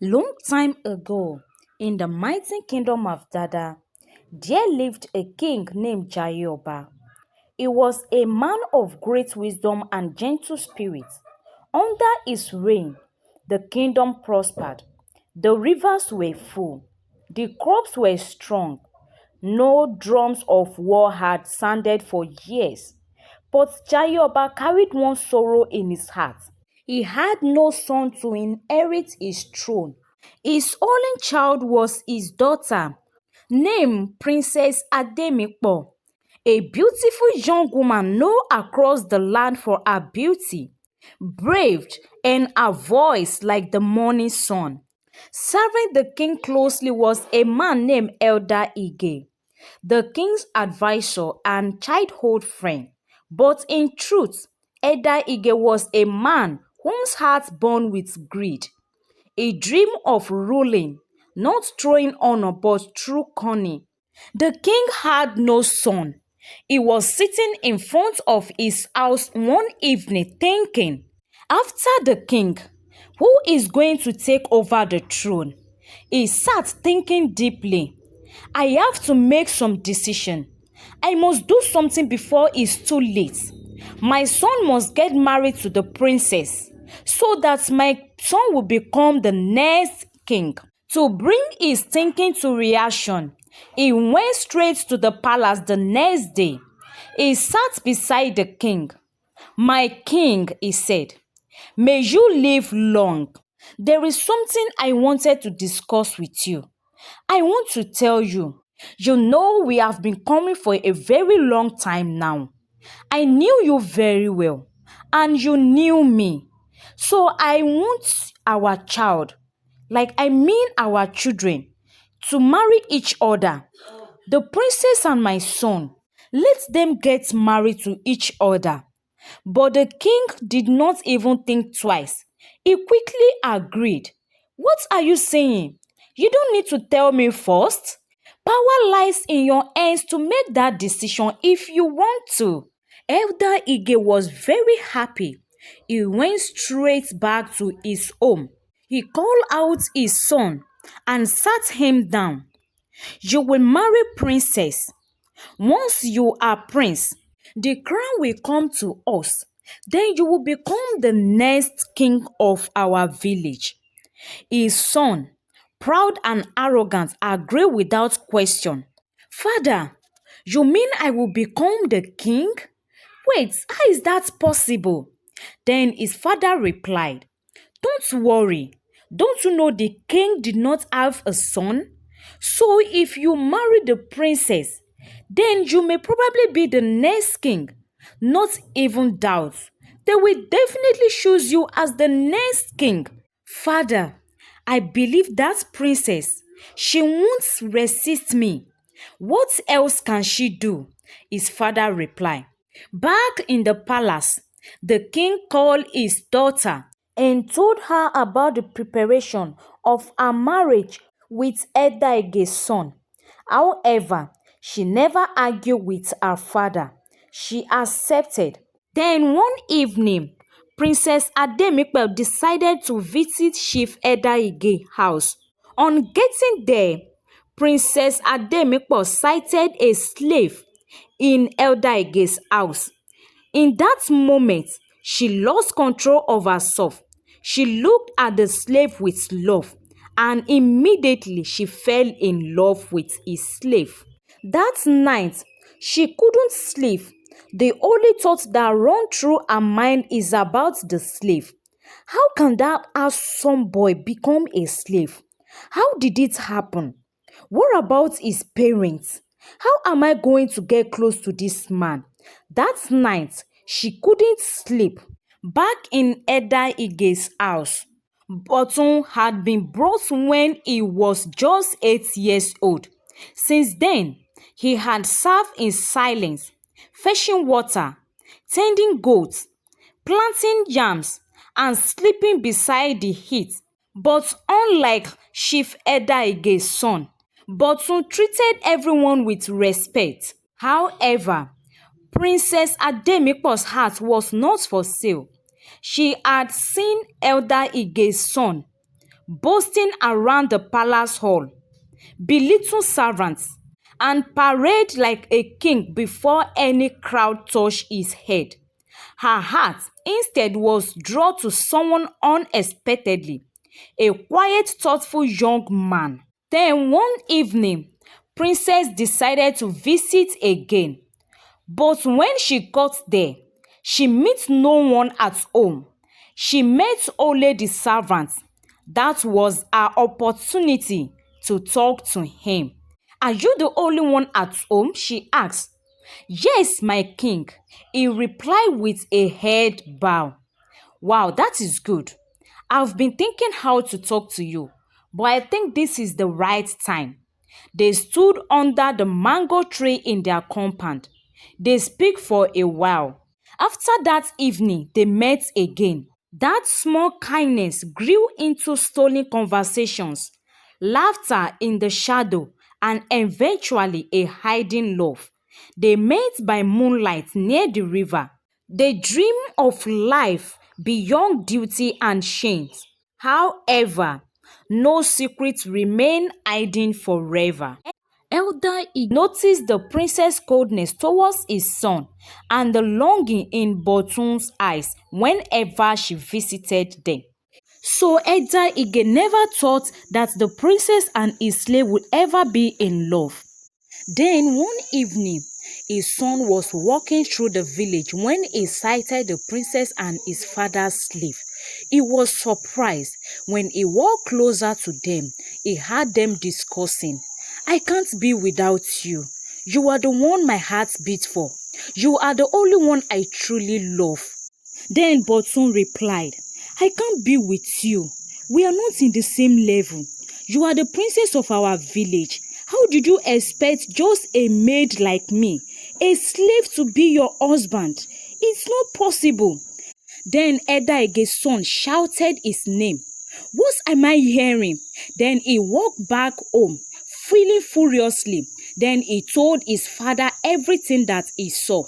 Long time ago, in the mighty kingdom of Dada, there lived a king named Jayoba. He was a man of great wisdom and gentle spirit. Under his reign, the kingdom prospered. The rivers were full. The crops were strong. No drums of war had sounded for years. But Jayoba carried one sorrow in his heart. He had no son to inherit his throne. His only child was his daughter, named Princess Ademikpo, a beautiful young woman known across the land for her beauty, brave, and her voice like the morning sun. Serving the king closely was a man named Elder Ige, the king's advisor and childhood friend. But in truth, Elder Ige was a man whose heart burned with greed. A dream of ruling, not throwing honor but through cunning. The king had no son. He was sitting in front of his house one evening thinking, after the king, who is going to take over the throne? He sat thinking deeply. I have to make some decision. I must do something before it's too late. My son must get married to the princess so that my son will become the next king. To bring his thinking to reaction, he went straight to the palace the next day. He sat beside the king. My king, he said, may you live long. There is something I wanted to discuss with you. I want to tell you, you know we have been coming for a very long time now. I knew you very well, and you knew me. So I want our child, like I mean our children, to marry each other. The princess and my son, let them get married to each other. But the king did not even think twice. He quickly agreed. What are you saying? You don't need to tell me first. Power lies in your hands to make that decision if you want to. Elder Ige was very happy. He went straight back to his home. He called out his son and sat him down. You will marry princess. Once you are prince, the crown will come to us. Then you will become the next king of our village. His son, proud and arrogant, agreed without question. Father, you mean I will become the king? Wait, how is that possible? Then his father replied, don't worry. Don't you know the king did not have a son? So if you marry the princess, then you may probably be the next king. Not even doubt. They will definitely choose you as the next king. Father, I believe that princess. She won't resist me. What else can she do? His father replied. Back in the palace, the king called his daughter and told her about the preparation of her marriage with Edaige's son. However, she never argued with her father. She accepted. Then one evening, Princess Ademikpe decided to visit Chief Edaige's house. On getting there, Princess Ademikpe sighted a slave in Edaige's house. In that moment, she lost control of herself. She looked at the slave with love, and immediately she fell in love with his slave. That night, she couldn't sleep. The only thought that ran through her mind is about the slave. How can that handsome boy become a slave? How did it happen? What about his parents? How am I going to get close to this man? That night, she couldn't sleep. Back in Eda Ige's house, Botun had been brought when he was just 8 years old. Since then, he had served in silence, fetching water, tending goats, planting yams, and sleeping beside the heat. But unlike Chief Edaige's son, Botun treated everyone with respect. However, Princess Ademikpo's heart was not for sale. She had seen Elder Ige's son, boasting around the palace hall, belittle servants, and parade like a king before any crowd touched his head. Her heart instead was drawn to someone unexpectedly, a quiet, thoughtful young man. Then one evening, Princess decided to visit again. But when she got there, she met no one at home. She met only the servant. That was her opportunity to talk to him. "Are you the only one at home?" she asked. "Yes, my king," he replied with a head bow. "Wow, that is good. I've been thinking how to talk to you, but I think this is the right time." They stood under the mango tree in their compound. They spoke for a while. After that evening, they met again. That small kindness grew into stolen conversations, laughter in the shadow, and eventually a hidden love. They met by moonlight near the river. They dream of life beyond duty and chains. However, no secrets remain hidden forever. Elder Ig noticed the prince's coldness towards his son and the longing in Botun's eyes whenever she visited them. So Elder Ige never thought that the princess and his slave would ever be in love. Then one evening, his son was walking through the village when he sighted the princess and his father's slave. He was surprised. When he walked closer to them, he heard them discussing. "I can't be without you. You are the one my heart beats for. You are the only one I truly love." Then Botun replied, "I can't be with you. We are not in the same level. You are the princess of our village. How did you expect just a maid like me, a slave, to be your husband? It's not possible." Then Edaige's son shouted his name. "What am I hearing?" Then he walked back home, feeling furiously. Then he told his father everything that he saw.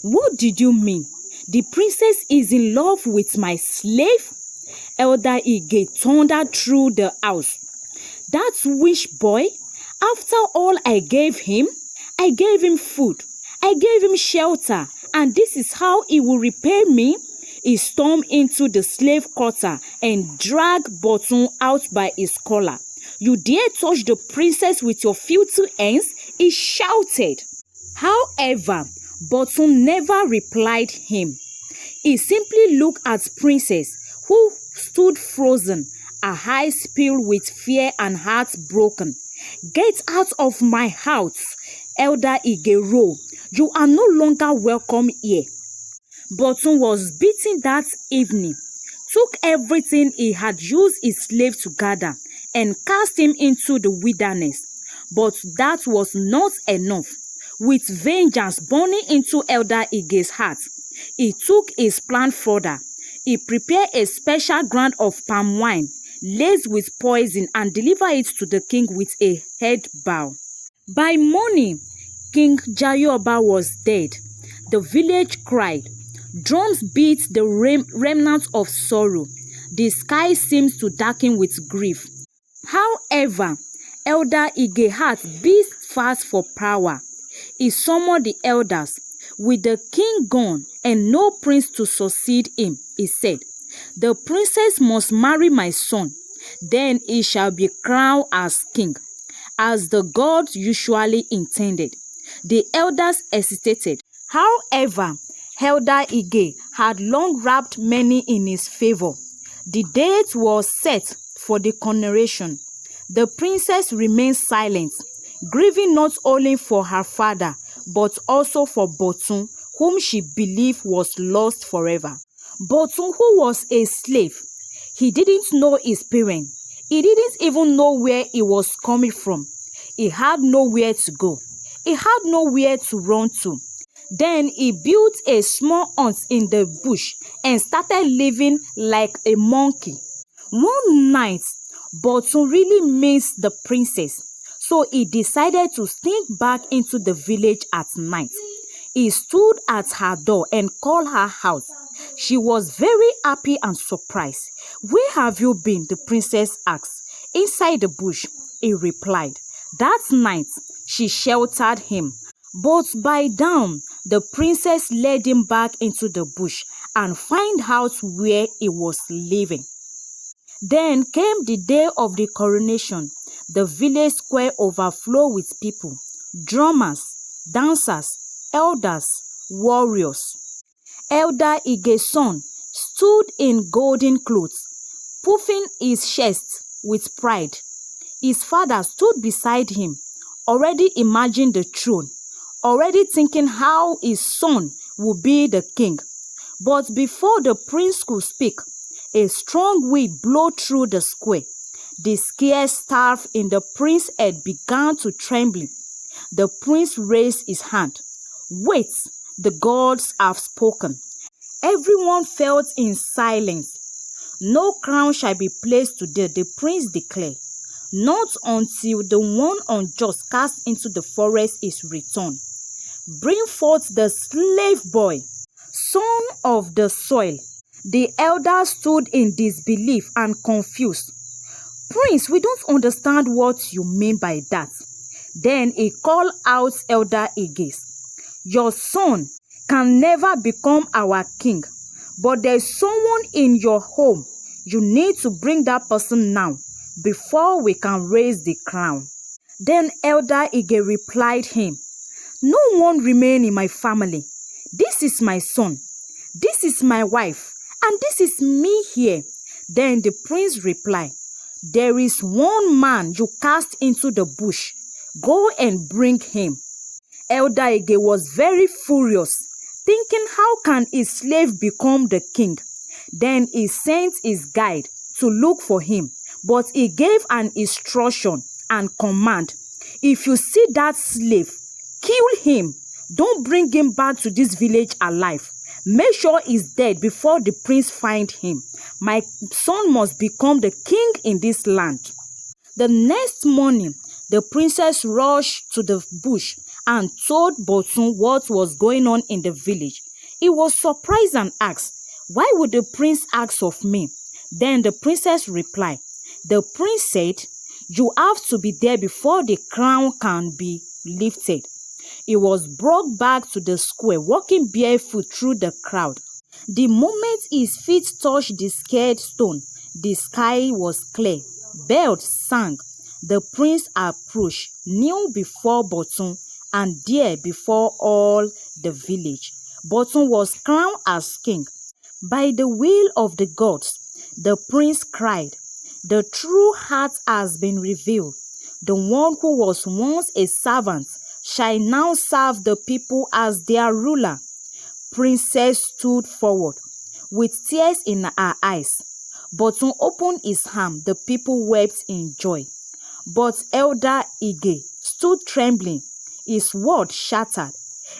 "What did you mean? The princess is in love with my slave?" Elder Ige thundered through the house. "That wish boy? After all I gave him food, I gave him shelter, and this is how he will repay me?" He stormed into the slave quarter and dragged Botun out by his collar. "You dare touch the princess with your filthy hands?" he shouted. However, Botun never replied him. He simply looked at Princess, who stood frozen, her eyes filled with fear and heart broken. "Get out of my house, Elder Igero. You are no longer welcome here." Botun was beaten that evening, took everything he had used his slave to gather, and cast him into the wilderness. But that was not enough. With vengeance burning into Elder Ige's heart, he took his plan further. He prepared a special ground of palm wine, laced with poison, and delivered it to the king with a head bow. By morning, King Jayoba was dead. The village cried. Drums beat the remnants of sorrow. The sky seems to darken with grief. However, Elder Ige heart beat fast for power. He summoned the elders. "With the king gone and no prince to succeed him," he said, "the princess must marry my son. Then he shall be crowned as king, as the gods usually intended." The elders hesitated. However, Elder Ige had long wrapped many in his favor. The date was set for the coronation. The princess remained silent, grieving not only for her father, but also for Botun, whom she believed was lost forever. Botun, who was a slave, he didn't know his parents. He didn't even know where he was coming from. He had nowhere to go. He had nowhere to run to. Then he built a small hut in the bush and started living like a monkey. One night, Botun really missed the princess, so he decided to sneak back into the village at night. He stood at her door and called her out. She was very happy and surprised. "Where have you been?" the princess asked. "Inside the bush," he replied. That night, she sheltered him. But by dawn, the princess led him back into the bush and found out where he was living. Then came the day of the coronation. The village square overflowed with people, drummers, dancers, elders, warriors. Elder Ige's son stood in golden clothes, puffing his chest with pride. His father stood beside him, already imagining the throne, already thinking how his son would be the king. But before the prince could speak, a strong wind blew through the square. The scarce staff in the prince's head began to tremble. The prince raised his hand. "Wait, the gods have spoken." Everyone felt in silence. "No crown shall be placed today," the prince declared, "not until the one unjust cast into the forest is returned. Bring forth the slave boy, son of the soil." The elders stood in disbelief and confused. "Prince, we don't understand what you mean by that." Then he called out Elder Igis. "Your son can never become our king, but there is someone in your home. You need to bring that person now before we can raise the crown." Then Elder Ige replied him, "No one remain in my family. This is my son, this is my wife, and this is me here." Then the prince replied, "There is one man you cast into the bush. Go and bring him." Elder Ige was very furious, thinking how can his slave become the king. Then he sent his guide to look for him, but he gave an instruction and command: "If you see that slave, kill him. Don't bring him back to this village alive. Make sure he's dead before the prince finds him. My son must become the king in this land." The next morning, the princess rushed to the bush and told Botun what was going on in the village. He was surprised and asked, "Why would the prince ask of me?" Then the princess replied, "The prince said, you have to be there before the crown can be lifted." He was brought back to the square, walking barefoot through the crowd. The moment his feet touched the scared stone, the sky was clear. Bells sang. The prince approached, kneel before Botun, and there before all the village, Botun was crowned as king. By the will of the gods, the prince cried, "The true heart has been revealed. The one who was once a servant shall now serve the people as their ruler." Princess stood forward with tears in her eyes. Botun opened his arm. The people wept in joy. But Elder Ige stood trembling. His word shattered.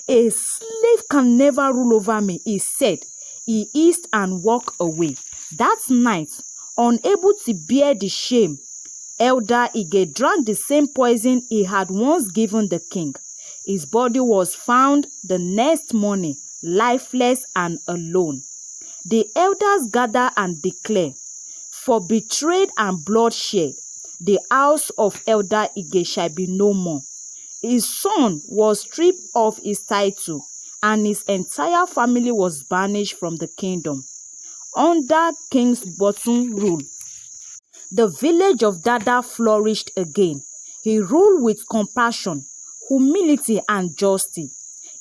"A slave can never rule over me," he said. He eased and walked away. That night, unable to bear the shame, Elder Ige drank the same poison he had once given the king. His body was found the next morning, lifeless and alone. The elders gathered and declared, "For betrayal and bloodshed, the house of Elder Ige shall be no more." His son was stripped of his title, and his entire family was banished from the kingdom. Under King Botun rule, the village of Dada flourished again. He ruled with compassion, humility, and justice.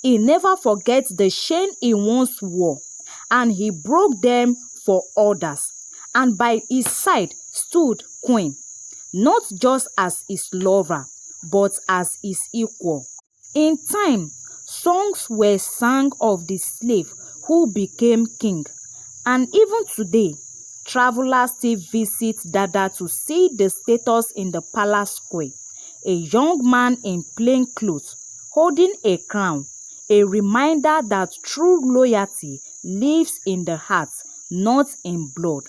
He never forgets the shame he once wore, and he broke them for others. And by his side stood Queen, not just as his lover, but as his equal. In time, songs were sung of the slave who became king, and even today, travelers still visit Dada to see the status in the palace square. A young man in plain clothes, holding a crown, a reminder that true loyalty lives in the heart, not in blood.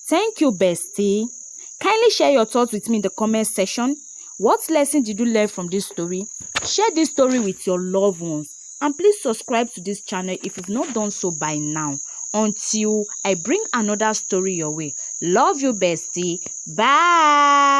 Thank you, bestie. Kindly share your thoughts with me in the comment section. What lesson did you learn from this story? Share this story with your loved ones. And please subscribe to this channel if you've not done so by now. Until I bring another story your way. Love you, bestie. Bye.